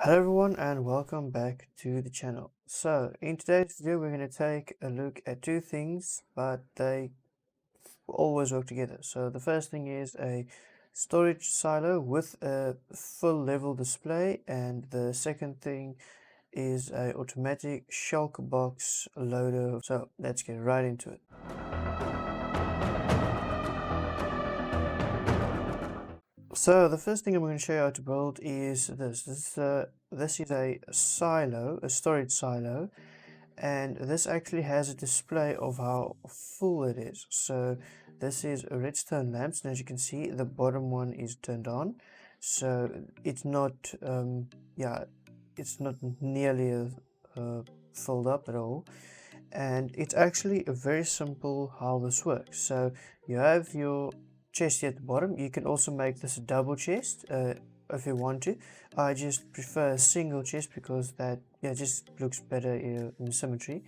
Hello everyone and welcome back to the channel. So in today's video we're going to take a look at two things, but they always work together. So the first thing is a storage silo with a full level display, and the second thing is a automatic Shulker Box loader. So let's get right into it. So the first thing I'm going to show you how to build is this. This is a silo, a storage silo, and this actually has a display of how full it is. So this is a redstone lamps, and as you can see, the bottom one is turned on. So it's not, it's not nearly filled up at all. And it's actually very simple how this works. So you have your chest here at the bottom. You can also make this a double chest if you want to. I just prefer a single chest because that just looks better in symmetry,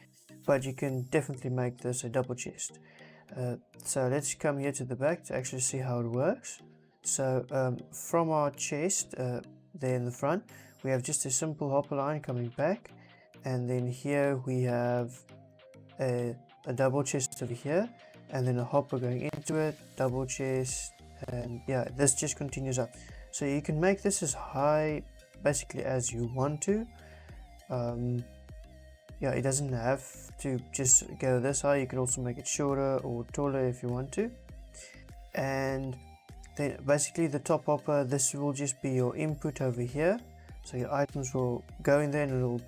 but you can definitely make this a double chest. So let's come here to the back to actually see how it works. So from our chest there in the front, we have just a simple hopper line coming back, and then here we have a double chest over here, and then a hopper going into it, double chest, and yeah, this just continues up. So you can make this as high basically as you want to. Yeah, it doesn't have to just go this high. You can also make it shorter or taller if you want to. And then basically the top hopper, this will just be your input over here. So your items will go in there, and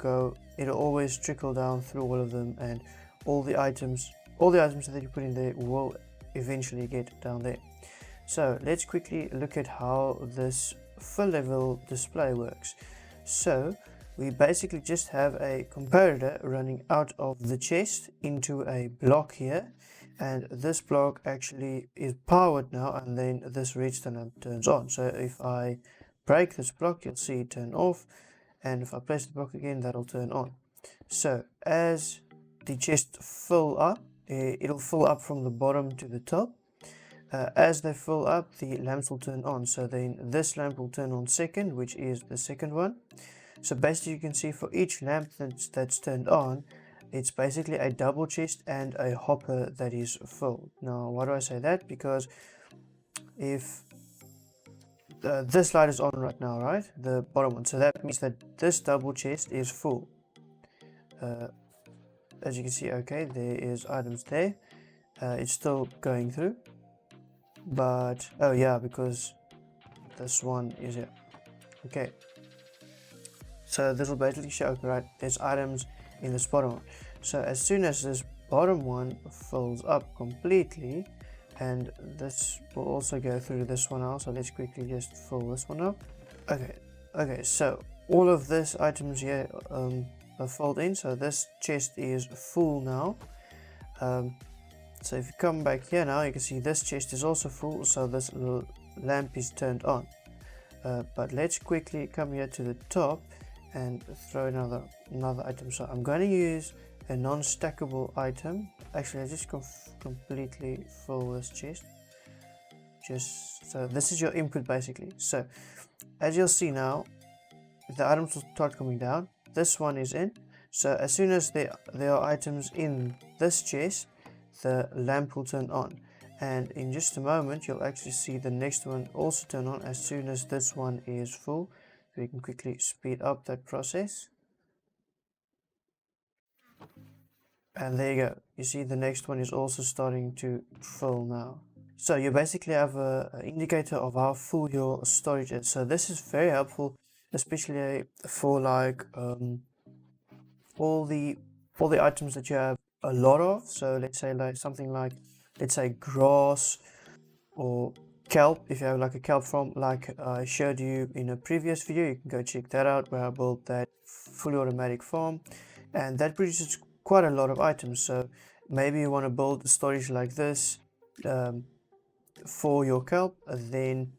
it'll always trickle down through all of them, and all the items that you put in there will eventually get down there. So let's quickly look at how this full level display works. So we basically just have a comparator running out of the chest into a block here, and this block actually is powered now, and then this redstone lamp turns on. So if I break this block, you'll see it turn off, and if I place the block again, that'll turn on. So as the chest fill up, it'll fill up from the bottom to the top. As they fill up, the lamps will turn on. So then this lamp will turn on second, which is the second one. So basically you can see for each lamp that's turned on, it's basically a double chest and a hopper that is full. Now why do I say that? Because if this light is on right now, right, the bottom one, so that means that this double chest is full. As you can see, okay, there is items there. It's still going through, but oh yeah, because this one is here. Okay, so this will basically show, right, there's items in this bottom one. So as soon as this bottom one fills up completely, and this will also go through this one now, so let's quickly just fill this one up. Okay, so all of this items here are filled in, so this chest is full now. So if you come back here now, you can see this chest is also full, so this little lamp is turned on. But let's quickly come here to the top and throw another item. So I'm going to use a non-stackable item. Actually, I just completely fill this chest. So this is your input basically. So as you'll see now, the items will start coming down. This one is in. So as soon as there are items in this chest, the lamp will turn on, and in just a moment you'll actually see the next one also turn on as soon as this one is full. So we can quickly speed up that process, and there you go. You see the next one is also starting to fill now. So you basically have an indicator of how full your storage is. So this is very helpful, especially for like all the items that you have a lot of. So let's say like something like, let's say grass or kelp. If you have like a kelp farm, like I showed you in a previous video, you can go check that out, where I built that fully automatic farm, and that produces quite a lot of items. So maybe you want to build a storage like this for your kelp, then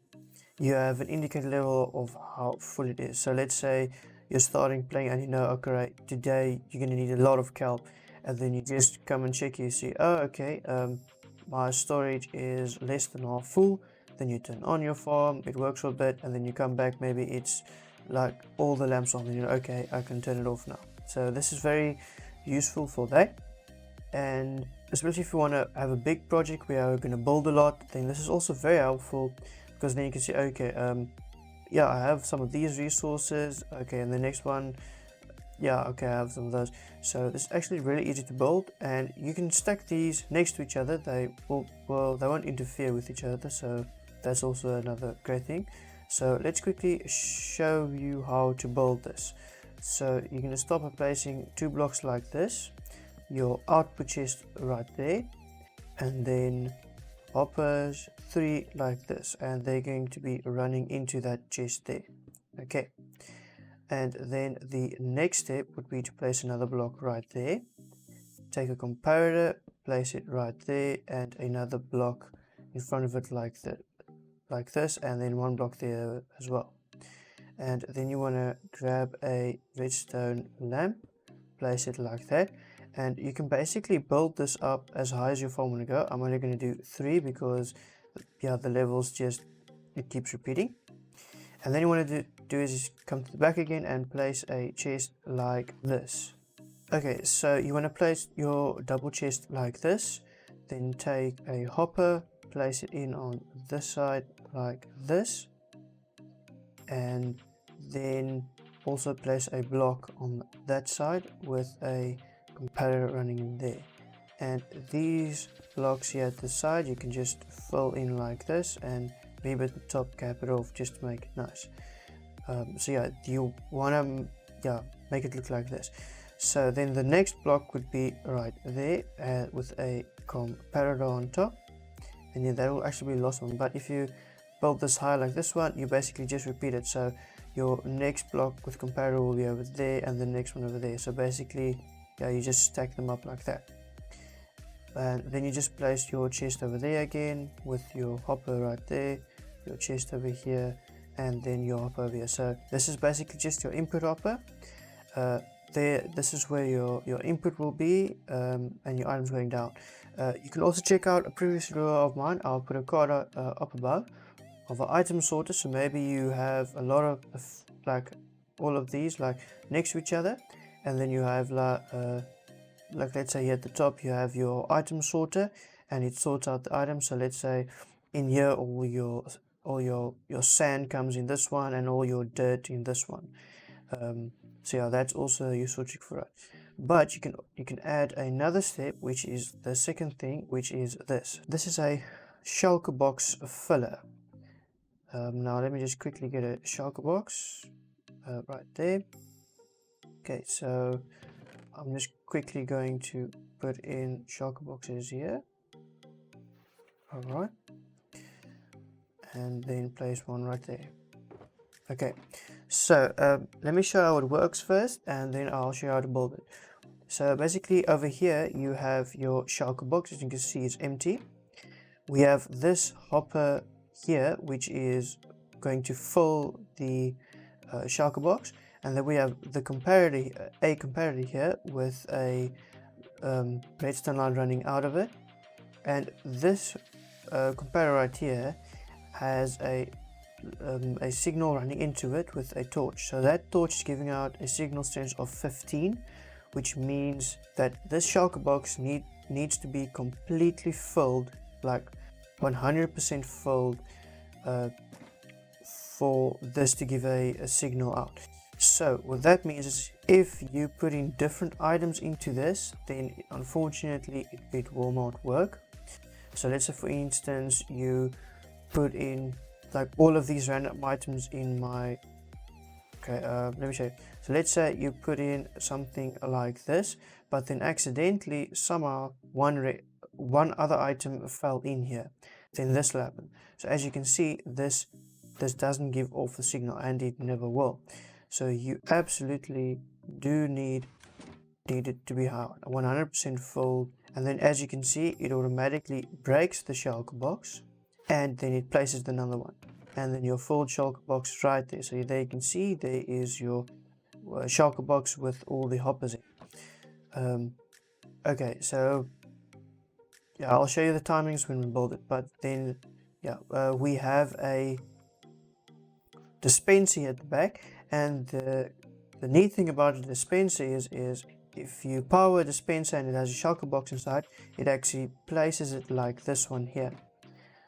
you have an indicator level of how full it is. So let's say you're starting playing and you know, okay, right, today you're going to need a lot of kelp, and then you just come and check, you see, oh okay, my storage is less than half full. Then you turn on your farm, it works for a bit, and then you come back, maybe it's like all the lamps on, then okay, I can turn it off now. So this is very useful for that, and especially if you want to have a big project where you're going to build a lot, then this is also very helpful, because then you can see, okay, yeah, I have some of these resources, okay, and the next one, yeah, okay, I have some of those. So this is actually really easy to build, and you can stack these next to each other. They won't interfere with each other, so that's also another great thing. So let's quickly show you how to build this. So you're going to start by placing 2 blocks like this, your output chest right there, and then hoppers 3 like this, and they're going to be running into that chest there. Okay, and then the next step would be to place another block right there, take a comparator, place it right there, and another block in front of it like this, and then 1 block there as well. And then you want to grab a redstone lamp, place it like that, and you can basically build this up as high as your farm want to go. I'm only going to do 3 because, yeah, the levels just, it keeps repeating. And then you want to do is come to the back again and place a chest like this. Okay, so you want to place your double chest like this, then take a hopper, place it in on this side like this, and then also place a block on that side with a comparator running in there. And these blocks here at the side you can just fill in like this, and maybe at the top cap it off just to make it nice. So yeah, you want to make it look like this. So then the next block would be right there with a comparator on top, and yeah, that will actually be the last one. But if you build this high like this one, you basically just repeat it. So your next block with comparator will be over there, and the next one over there. So basically, yeah, you just stack them up like that. And then you just place your chest over there again with your hopper right there, your chest over here, and then your hopper over here. So this is basically just your input hopper. This is where your input will be, and your items going down. You can also check out a previous video of mine. I'll put a card up above of an item sorter. So maybe you have a lot of like all of these like next to each other, and then you have like let's say here at the top you have your item sorter, and it sorts out the items. So let's say in here all your sand comes in this one, and all your dirt in this one. So yeah, that's also a useful trick for it. But you can add another step, which is the second thing, which is this. This is a Shulker Box filler. Now let me just quickly get a Shulker Box right there. Okay, so I'm just quickly going to put in Shulker Boxes here. Alright, and then place one right there. Okay, so let me show you how it works first, and then I'll show you how to build it. So basically over here you have your Shulker Box. As you can see, it's empty. We have this hopper here, which is going to fill the Shulker Box, and then we have the comparator here with a redstone line running out of it, and this comparator right here has a signal running into it with a torch. So that torch is giving out a signal strength of 15, which means that this Shulker Box needs to be completely filled, like 100% filled, for this to give a signal out. So what that means is if you put in different items into this, then unfortunately it will not work. So let's say for instance you put in like all of these random items in my let me show you. So let's say you put in something like this, but then accidentally somehow one other item fell in here, then this will happen. So as you can see, this doesn't give off the signal, and it never will. So you absolutely do need it to be 100% full, and then as you can see, it automatically breaks the Shulker Box, and then it places another one, and then your full Shulker Box right there. So there you can see there is your Shulker Box with all the hoppers in. Okay, so yeah, I'll show you the timings when we build it, but then yeah, we have a dispenser at the back, And the neat thing about a dispenser is if you power a dispenser and it has a shulker box inside, it actually places it like this one here.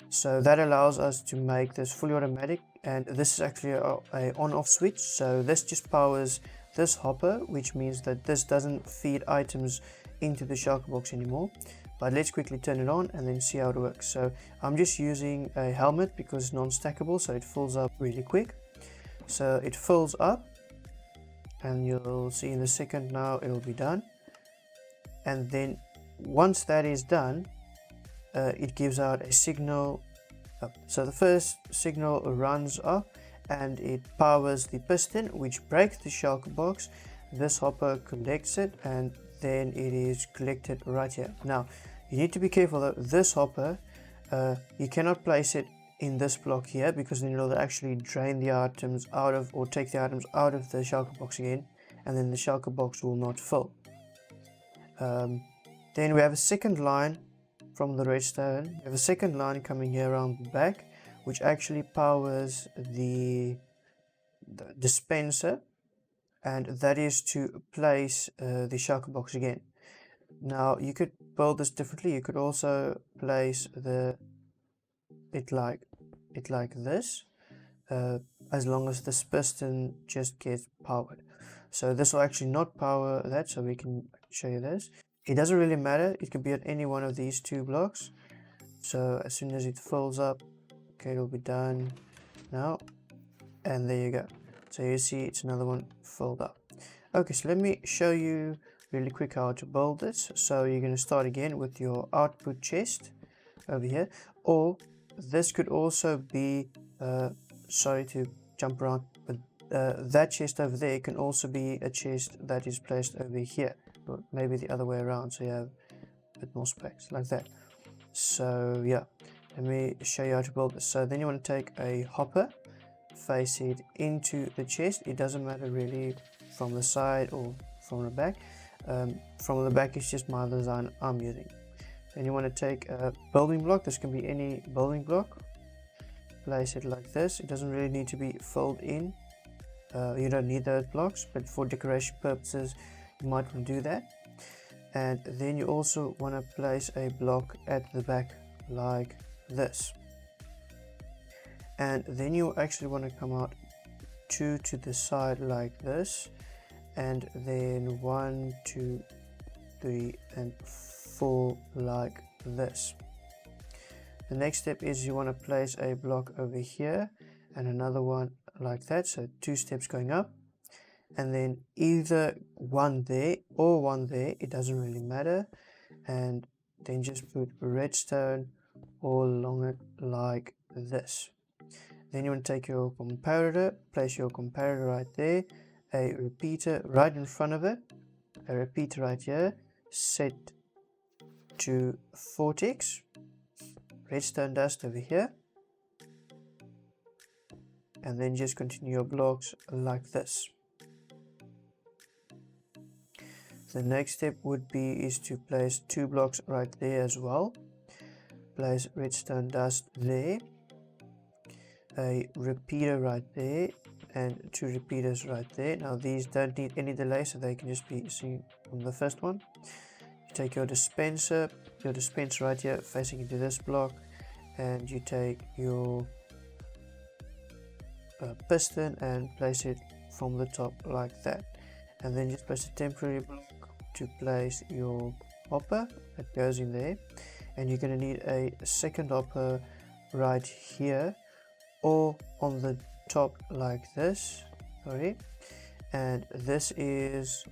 So that allows us to make this fully automatic, and this is actually a on-off switch. So this just powers this hopper, which means that this doesn't feed items into the shulker box anymore. But let's quickly turn it on and then see how it works. So I'm just using a helmet because it's non-stackable, so it fills up really quick. So it fills up, and you'll see in a second now it'll be done. And then once that is done, it gives out a signal up. So the first signal runs up and it powers the piston, which breaks the shulker box. This hopper collects it, and then it is collected right here. Now you need to be careful though. This hopper, you cannot place it in this block here, because then it'll actually drain the items out of, or take the items out of the shulker box again, and then the shulker box will not fill. Then we have a second line from the redstone. We have a second line coming here around the back, which actually powers the dispenser, and that is to place the shulker box again. Now you could build this differently. You could also place it like this, as long as this piston just gets powered. So this will actually not power that, so we can show you this. It doesn't really matter, it can be at any one of these two blocks. So as soon as it fills up, okay, it'll be done now, and there you go. So you see it's another one filled up. Okay, so let me show you really quick how to build this. So you're going to start again with your output chest over here, or this could also be, sorry to jump around, but that chest over there can also be a chest that is placed over here, or maybe the other way around, so you have a bit more space like that. So yeah, let me show you how to build this. So then you want to take a hopper, face it into the chest. It doesn't matter really from the side or from the back. From the back is just my design I'm using. Then you want to take a building block. This can be any building block. Place it like this. It doesn't really need to be filled in. You don't need those blocks, but for decoration purposes you might want to do that. And then you also want to place a block at the back like this. And then you actually want to come out two to the side like this, and then 1, 2, 3 and 4 like this. The next step is you want to place a block over here and another one like that, so 2 steps going up, and then either one there or one there, it doesn't really matter, and then just put redstone all along it like this. Then you want to take your comparator, place your comparator right there, a repeater right in front of it, a repeater right here, set to 4 ticks, redstone dust over here, and then just continue your blocks like this. The next step would be to place 2 blocks right there as well. Place redstone dust there, a repeater right there, and 2 repeaters right there. Now these don't need any delay, so they can just be seen from the first one. You take your dispenser right here facing into this block, and you take your piston and place it from the top like that, and then just place a temporary block to place your hopper that goes in there, and you're going to need a second hopper right here or on the top like this. Sorry, and this is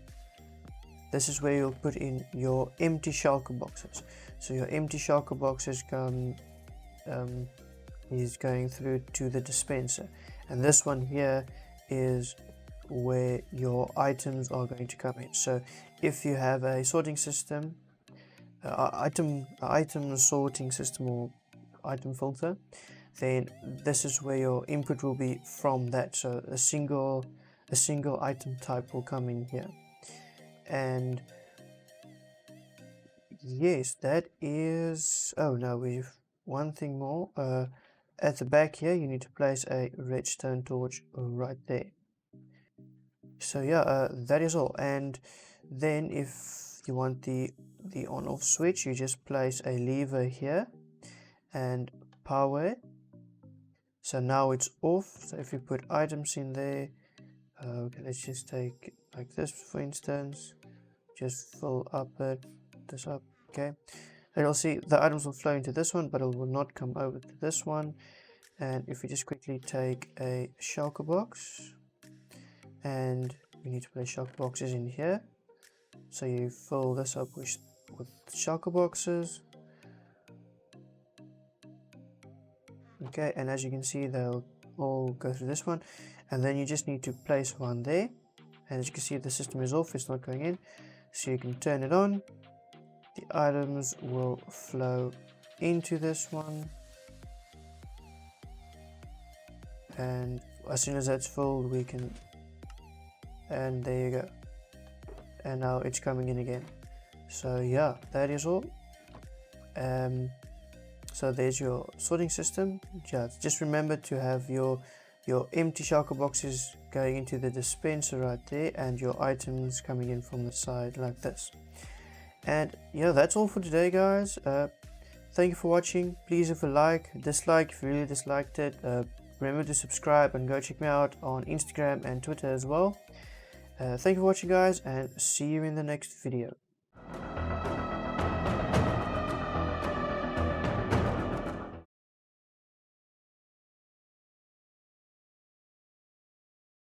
where you'll put in your empty shulker boxes. So your empty shulker boxes is going through to the dispenser, and this one here is where your items are going to come in. So if you have a sorting system, item sorting system or item filter, then this is where your input will be from that. So a single item type will come in here. And yes, that is, oh no, we've one thing more. At the back here you need to place a redstone torch right there. So yeah, that is all. And then if you want the on off switch, you just place a lever here and power it. So now it's off. So if you put items in there, okay, let's just take like this for instance, just fill up this up, okay, and you'll see the items will flow into this one, but it will not come over to this one. And if we just quickly take a shulker box, and we need to place shulker boxes in here, so you fill this up with shulker boxes. Okay, and as you can see, they'll all go through this one, and then you just need to place one there. And as you can see, the system is off, it's not going in, so you can turn it on. The items will flow into this one, and as soon as that's filled, we can, and there you go, and now it's coming in again. So yeah, that is all. So there's your sorting system. Just remember to have your empty shulker boxes going into the dispenser right there, and your items coming in from the side like this. And yeah, that's all for today, guys. Thank you for watching. Please leave a like, dislike if you really disliked it. Remember to subscribe and go check me out on Instagram and Twitter as well. Thank you for watching, guys, and see you in the next video.